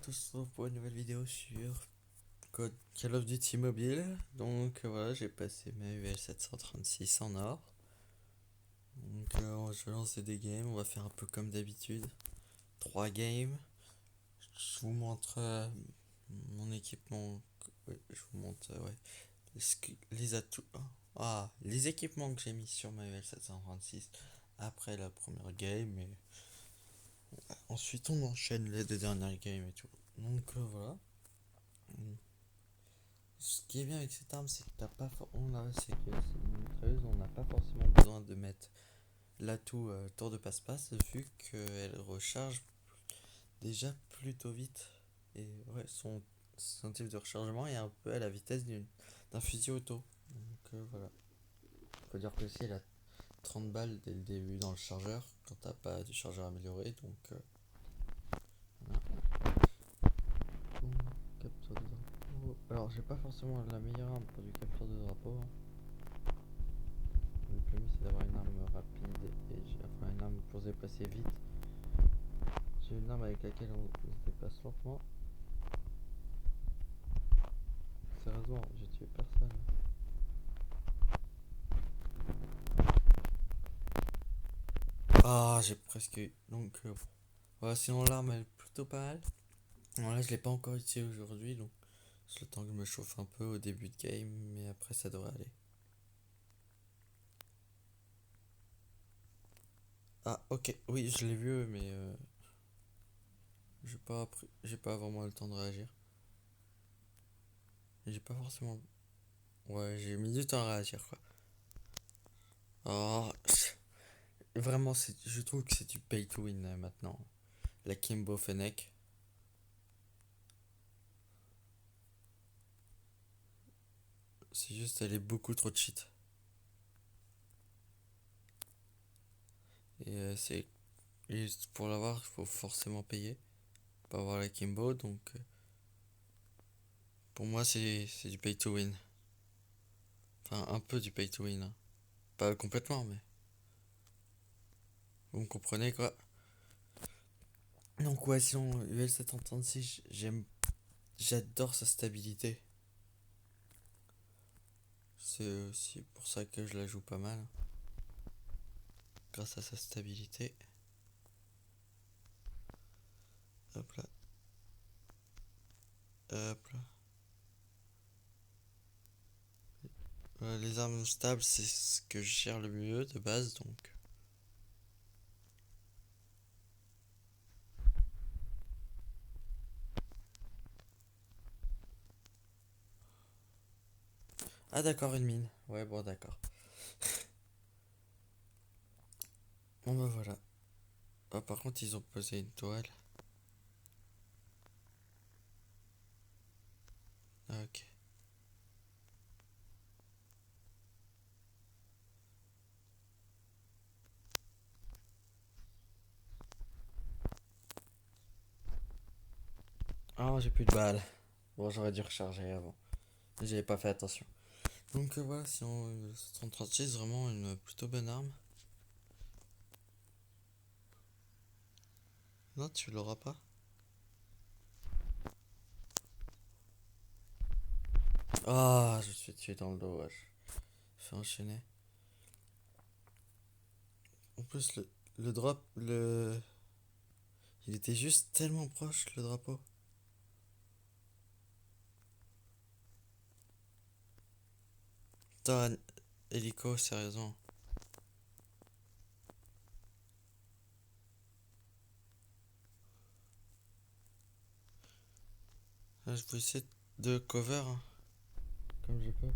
tous, on se retrouve pour une nouvelle vidéo sur Call of Duty Mobile. Donc voilà, j'ai passé ma UL 736 en or. Donc je vais lancer des games, on va faire un peu comme d'habitude. 3 games. Je vous montre mon équipement. Ouais, je vous montre ouais, les atouts. Les équipements que j'ai mis sur ma UL 736 après la première game. Et ensuite on enchaîne les deux dernières games et tout. Donc voilà. Ce qui est bien avec cette arme, c'est que c'est que c'est une mitrailleuse, on n'a pas forcément besoin de mettre l'atout tour de passe-passe vu qu'elle recharge déjà plutôt vite. Et ouais, son type de rechargement est un peu à la vitesse d'un fusil auto. Donc voilà. Faut dire que aussi elle a 30 balles dès le début dans le chargeur quand t'as pas du chargeur amélioré. Donc voilà. Capture de drapeau. Alors j'ai pas forcément la meilleure arme pour du capture de drapeau. Le plus mieux c'est d'avoir une arme rapide et enfin une arme pour se déplacer vite. J'ai une arme avec laquelle on se déplace lentement. Sérieusement, j'ai tué personne. Ah, j'ai presque eu. Donc voilà, sinon l'arme elle est plutôt pas mal. Voilà, je l'ai pas encore utilisée aujourd'hui, donc c'est le temps que je me chauffe un peu au début de game, mais après ça devrait aller. Ah, ok, oui, je l'ai vu, mais j'ai pas vraiment le temps de réagir. J'ai pas forcément. Ouais, j'ai mis du temps à réagir quoi. Oh, vraiment, je trouve que c'est du pay to win maintenant. La Kimbo Fennec. C'est juste, elle est beaucoup trop cheat. Et et pour l'avoir, il faut forcément payer. Pour avoir la Kimbo, donc pour moi, c'est du pay to win. Enfin, un peu du pay to win, hein. Pas complètement, mais vous me comprenez quoi. Donc, ouais, sinon, UL 736, j'adore sa stabilité. C'est aussi pour ça que je la joue pas mal. Grâce à sa stabilité. Hop là. Hop là. Les armes stables, c'est ce que je gère le mieux de base, donc. Ah, d'accord, une mine. Ouais, bon, d'accord. Bon, bah voilà. Ah, par contre, ils ont posé une toile. Ah, ok. Ah, j'ai plus de balles. Bon, j'aurais dû recharger avant. J'avais pas fait attention. Donc voilà, si on 136, vraiment une plutôt bonne arme. Non, tu l'auras pas. Ah, je suis tué dans le dos, wesh. Je fais enchaîner. En plus, le drop, il était juste tellement proche, le drapeau. Putain, hélico, sérieusement. Là, je vais essayer de cover, hein, comme je peux.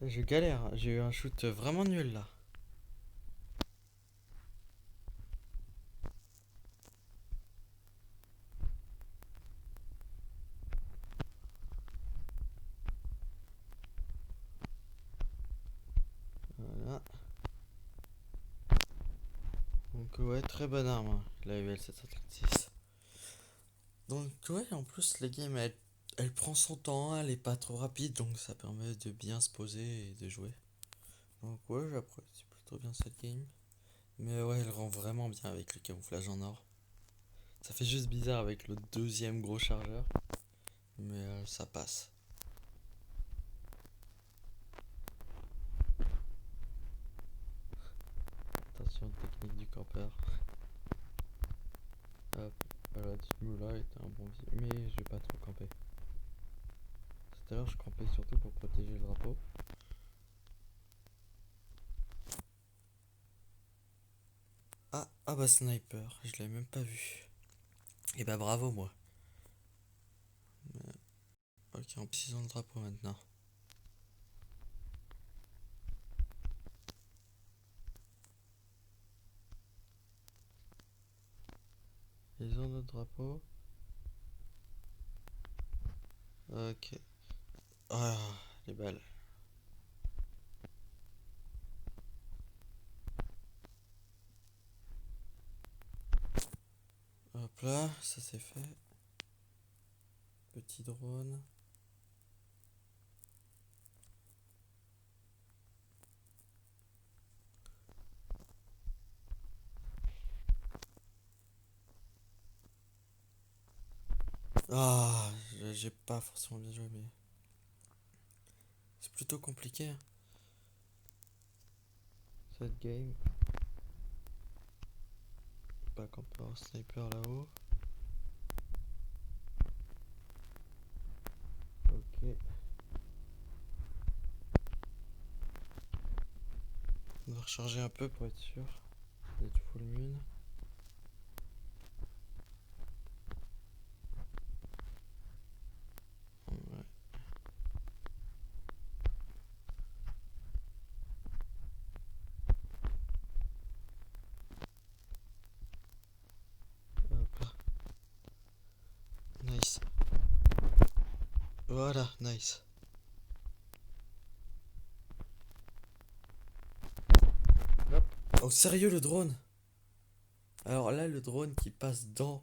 Là, je galère, hein. J'ai eu un shoot vraiment nul là. Voilà. Donc ouais, très bonne arme, hein, la UL 736. Donc ouais, en plus, les games, Elle prend son temps, elle est pas trop rapide, donc ça permet de bien se poser et de jouer. Donc ouais, j'apprécie plutôt bien cette game. Mais ouais, elle rend vraiment bien avec le camouflage en or. Ça fait juste bizarre avec le deuxième gros chargeur, mais ça passe. Attention, technique du campeur. Hop, voilà, là était un bon vieux, mais je vais pas trop camper. Tout à l'heure, je campais surtout pour protéger le drapeau. Ah bah sniper, je l'avais même pas vu. Et bah bravo moi. Ok, en précisant le drapeau maintenant. Ils ont notre drapeau. Ok. Ah, les balles. Hop là, ça c'est fait. Petit drone. Ah, j'ai pas forcément bien joué, mais c'est plutôt compliqué, hein, cette game. Pas qu'on peut avoir sniper là-haut. Ok. On va recharger un peu pour être sûr d'être full mune. Ouais. Hop là. Nice. Voilà, nice. Hop. Oh, sérieux, le drone? Alors là, le drone qui passe dans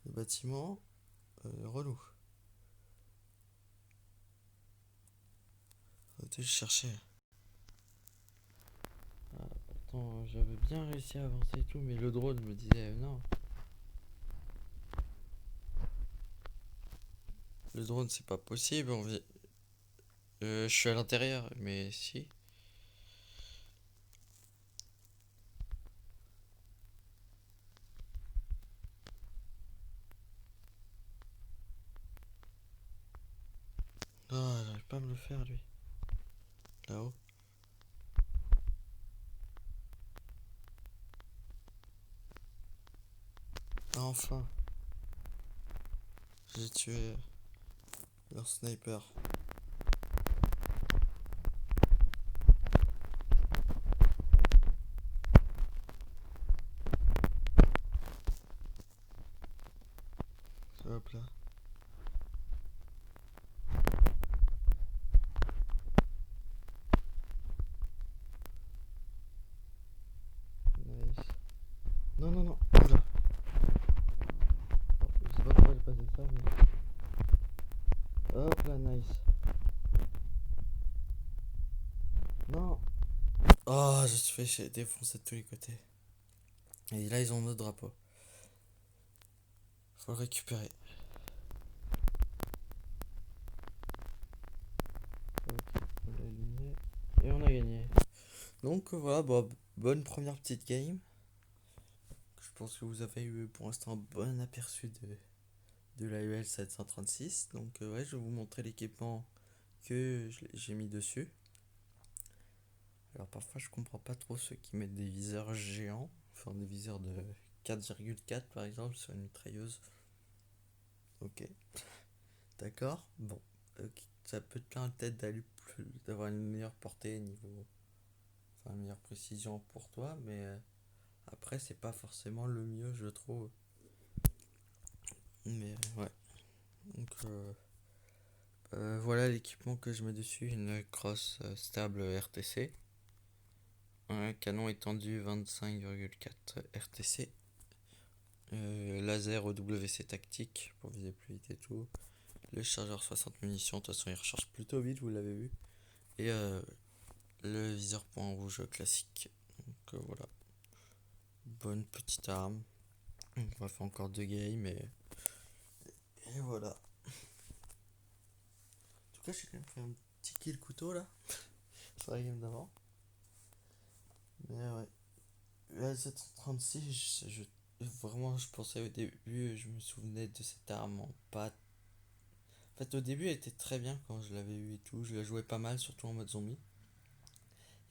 le bâtiment, relou. Faut le chercher. Ah, pourtant, j'avais bien réussi à avancer et tout, mais le drone me disait non. Le drone, c'est pas possible. Je suis à l'intérieur, mais si. Ah, j'arrive pas à me le faire, lui. Là-haut. Enfin, j'ai tué leur sniper. Hop là. Nice. Non, non, non. Oula. Oh, je sais pas pourquoi j'ai passé ça, mais. Hop là, nice. Non. Oh, je suis fait défoncer de tous les côtés. Et là, ils ont notre drapeau. Faut le récupérer. Ok, on l'a éliminé. Et on a gagné. Donc voilà, bon, bonne première petite game. Je pense que vous avez eu pour l'instant un bon aperçu de la UL 736. Donc ouais, je vais vous montrer l'équipement que j'ai mis dessus. Alors parfois je comprends pas trop ceux qui mettent des viseurs géants, enfin des viseurs de 4,4 par exemple sur une mitrailleuse. Ok, d'accord. Bon, ok. Ça peut te peut-être d'avoir une meilleure portée niveau, enfin une meilleure précision pour toi, mais après c'est pas forcément le mieux je trouve. Mais ouais. Donc voilà l'équipement que je mets dessus, une crosse stable RTC, un canon étendu 25,4 RTC, laser OWC tactique pour viser plus vite et tout, le chargeur 60 munitions, de toute façon il recharge plutôt vite, vous l'avez vu. Et le viseur point rouge classique. Donc voilà, bonne petite arme. On va faire encore 2 games et voilà. En tout cas, j'ai quand même fait un petit kill couteau là sur la game d'avant. Mais ouais, la 736, vraiment, je pensais au début, je me souvenais de cette arme en pâte. En fait, au début, elle était très bien quand je l'avais eu et tout. Je la jouais pas mal, surtout en mode zombie.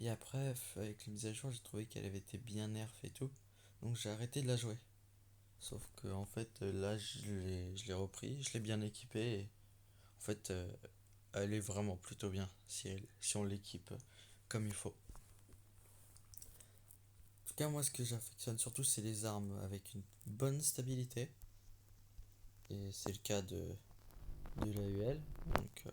Et après, avec les mises à jour, j'ai trouvé qu'elle avait été bien nerf et tout. Donc j'ai arrêté de la jouer. Sauf que en fait, là, je l'ai repris, je l'ai bien équipé. Et en fait, elle est vraiment plutôt bien si on l'équipe comme il faut. En tout cas, moi, ce que j'affectionne surtout, c'est les armes avec une bonne stabilité. Et c'est le cas de la UL. Donc,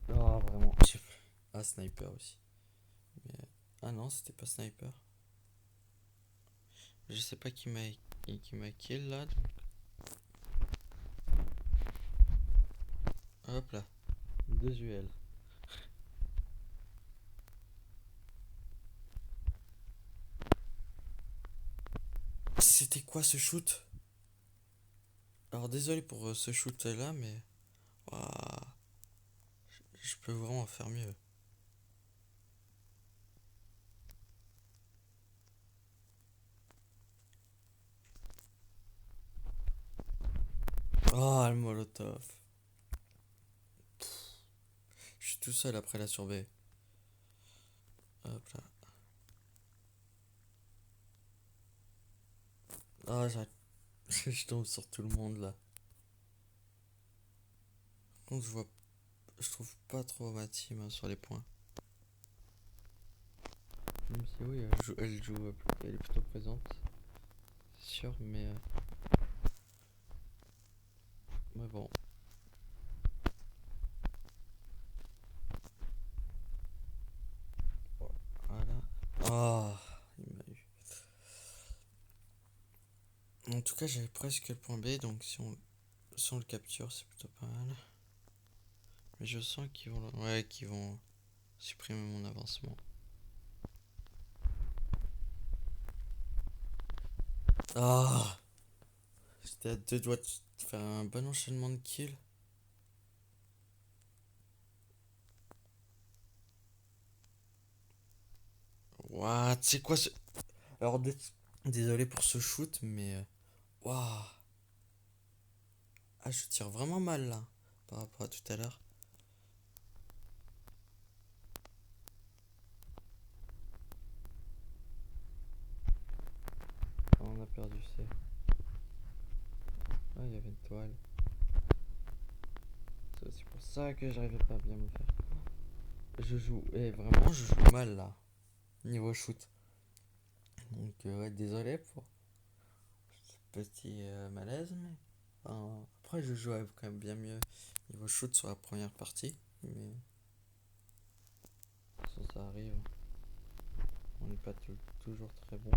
oh, vraiment. Ah, sniper aussi. Mais, ah non, c'était pas sniper. Je sais pas qui m'a kill là. Donc, hop là. 2 UL. C'était quoi ce shoot? Alors désolé pour ce shoot là, mais ouah, je peux vraiment faire mieux. Oh, le molotov. Je suis tout seul après la surveille. Hop là. Ah, j'arrête. Je tombe sur tout le monde là. Par contre, je trouve pas trop ma team hein, sur les points. Même si oui, elle est plutôt présente. C'est sûr, mais bon. Voilà. Ah, il m'a eu. En tout cas, j'avais presque le point B, donc si on le capture, c'est plutôt pas mal. Mais je sens qu'ils vont supprimer mon avancement. Ah, j'étais à 2 doigts de faire un bon enchaînement de kills. What, c'est quoi ce... Alors, désolé pour ce shoot, mais... Waouh. Ah, je tire vraiment mal là, par rapport à tout à l'heure. Ah, on a perdu C. Ah, il y avait une toile. C'est aussi pour ça que j'arrivais pas à bien me faire. Vraiment, je joue mal là, niveau shoot. Donc, ouais, désolé pour ce petit malaise, mais... Enfin, après, je jouais quand même bien mieux niveau shoot sur la première partie, mais ça arrive. On n'est pas toujours très bon.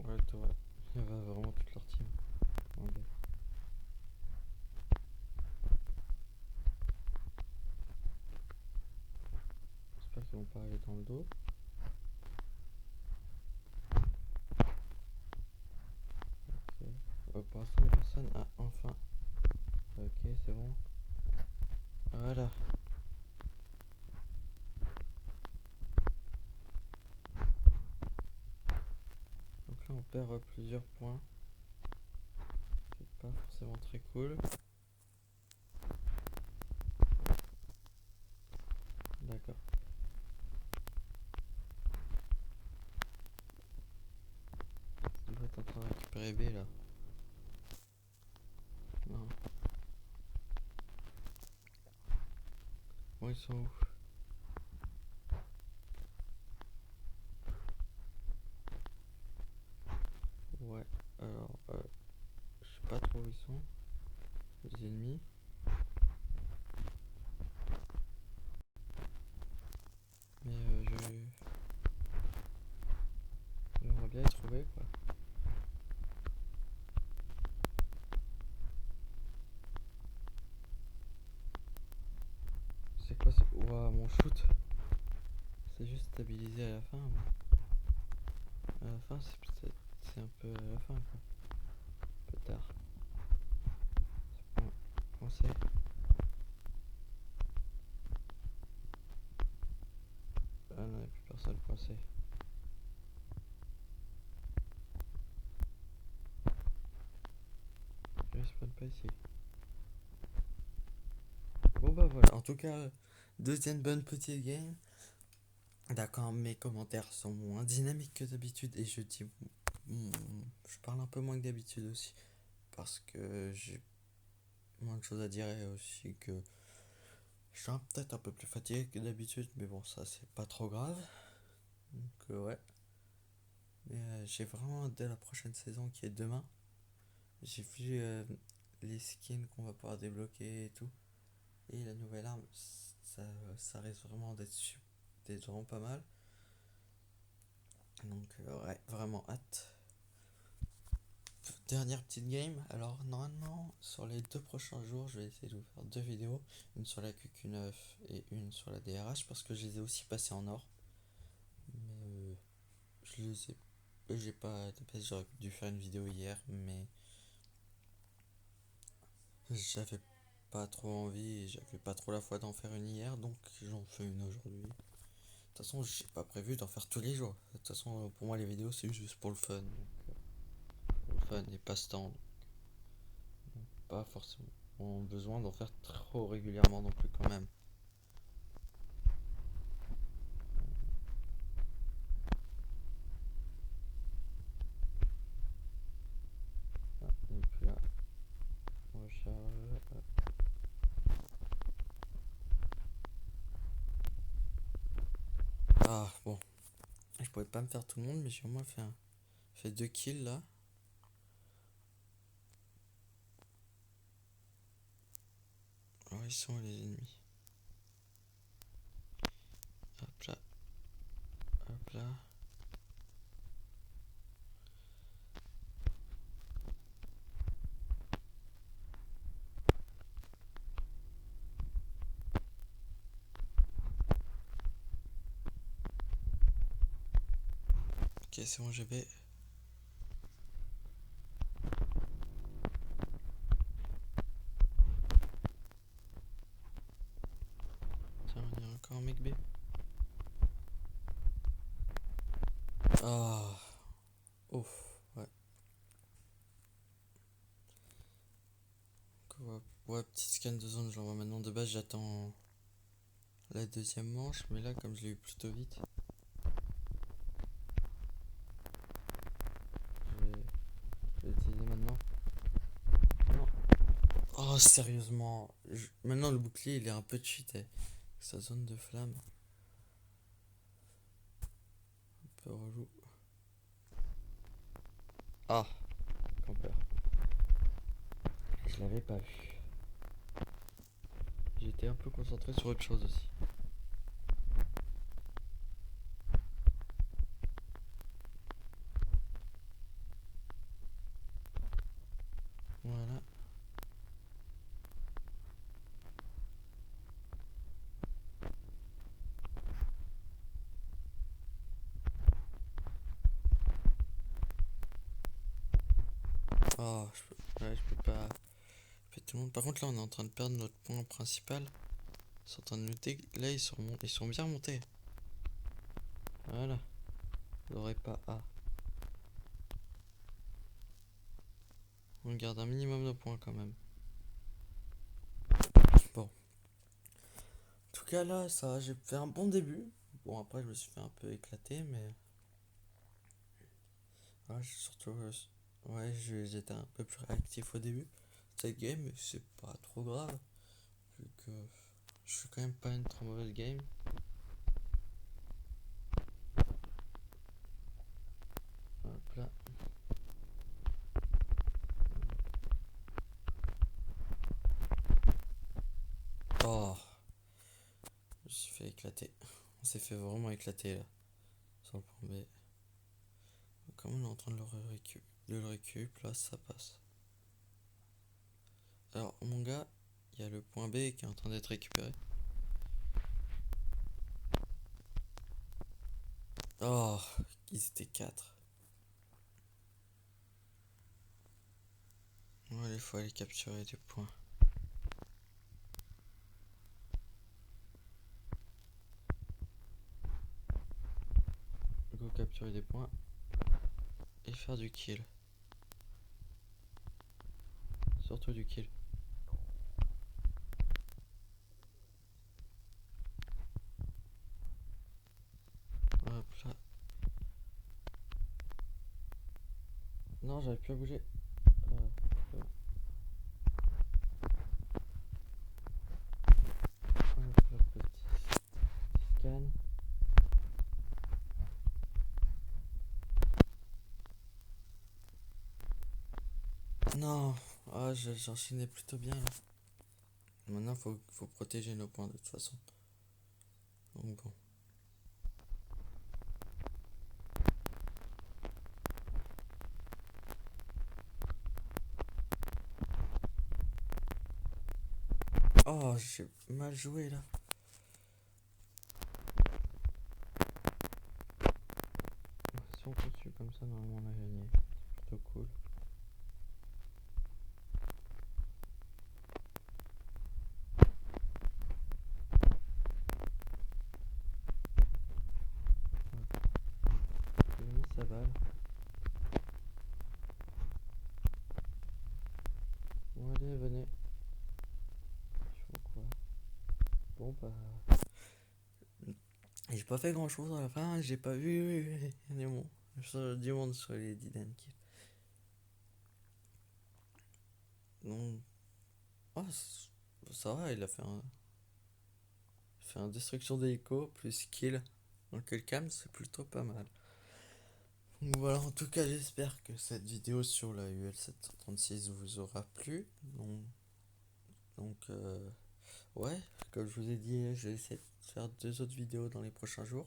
Ouais, toi, il y avait vraiment toute leur team. Ouais. J'espère qu'ils vont pas aller dans le dos. Ok. Pour l'instant, la personne a enfin. Ok, c'est bon. Voilà. Donc là, on perd plusieurs points. C'est pas forcément très cool. D'accord. Il doit être en train de récupérer B là. Non. Bon, ils sont où? Ouais. Alors, je sais pas trop où ils sont. les ennemis. Mais j'aimerais bien les trouver quoi. C'est quoi ce... Ouah, mon shoot. C'est juste stabilisé à la fin. Mais... à la fin, c'est un peu à la fin quoi. Un peu tard. C'est bon. Coincé. Ah non, il n'y a plus personne coincé. Je respawn pas ici. Bon bah voilà, en tout cas, deuxième bonne petite game. D'accord, mes commentaires sont moins dynamiques que d'habitude et je parle un peu moins que d'habitude aussi parce que j'ai moins de choses à dire et aussi que je suis peut-être un peu plus fatigué que d'habitude, mais bon, ça c'est pas trop grave. Donc ouais, mais j'ai vraiment hâte de la prochaine saison qui est demain. J'ai vu les skins qu'on va pouvoir débloquer et tout, et la nouvelle arme, ça, ça risque vraiment d'être vraiment pas mal. Donc ouais, vraiment hâte. Dernière petite game. Alors normalement sur les 2 prochains jours je vais essayer de vous faire 2 vidéos. Une sur la QQ9 et une sur la DRH parce que je les ai aussi passées en or. Mais je les ai... J'ai pas... J'aurais dû faire une vidéo hier mais j'avais pas trop envie et j'avais pas trop la foi d'en faire une hier donc j'en fais une aujourd'hui. De toute façon j'ai pas prévu d'en faire tous les jours. De toute façon pour moi les vidéos c'est juste pour le fun. Donc, pour le fun et passe-temps. Pas forcément besoin d'en faire trop régulièrement non plus quand même. Ah, et puis là, on recharge. Ah bon, je pouvais pas me faire tout le monde, mais j'ai au moins fait 2 kills là. Alors ils sont les ennemis. Hop là, hop là. Ok, c'est bon, j'avais. Tiens, il y a encore un mec B. Ah, ouf, ouais. Ouais, petite scan de zone, je l'envoie maintenant. De base, j'attends la deuxième manche, mais là, comme je l'ai eu plutôt vite, je vais l'utiliser maintenant. Non. Oh, sérieusement. Maintenant, le bouclier, il est un peu cheaté. Sa zone de flamme. Un peu relou. Ah, campeur. Je l'avais pas vu. J'étais un peu concentré sur autre chose aussi. Voilà. Oh, ouais, je peux pas. Tout le monde. Par contre, là, on est en train de perdre notre point principal. Ils sont en train de lutter. Là, ils sont bien montés. Voilà. On n'aurait pas A. On garde un minimum de points quand même. Bon. En tout cas, là, ça, j'ai fait un bon début. Bon, après, je me suis fait un peu éclater, mais. Ouais, surtout. Ouais, j'étais un peu plus réactif au début. Cette game, mais c'est pas trop grave. Vu que je suis quand même pas une trop mauvaise game. Hop là. me suis fait éclater. On s'est fait vraiment éclater là. Sur le point B. Comme on est en train de le récup, là ça passe. Alors mon gars, il y a le point B qui est en train d'être récupéré. Oh, ils étaient 4. Ouais, il faut aller capturer des points. Go capturer des points et faire du kill. Surtout du kill. Hop là. Non, j'avais plus à bouger. Bon. Hop là, petit scan. Non, ah, j'enchaînais plutôt bien là. Maintenant, faut protéger nos points de toute façon. Donc bon. Oh, j'ai mal joué là. Si on continue comme ça, normalement on a gagné. C'est plutôt cool. J'ai mis sa balle. Bon, allez, venez. Je vois quoi. Bon, bah. J'ai pas fait grand chose à la fin, j'ai pas vu du monde sur les 10 kills. Donc, oh, ça va, il a fait un destruction d'hélico plus kill. Donc le cam, c'est plutôt pas mal. Donc voilà, en tout cas, j'espère que cette vidéo sur la UL 736 vous aura plu. Donc, ouais, comme je vous ai dit, je vais essayer de faire 2 autres vidéos dans les prochains jours.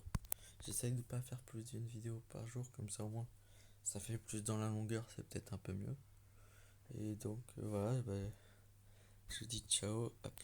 J'essaye de ne pas faire plus d'une vidéo par jour, comme ça au moins ça fait plus dans la longueur, c'est peut-être un peu mieux. Et donc voilà, bah, je vous dis ciao, à plus.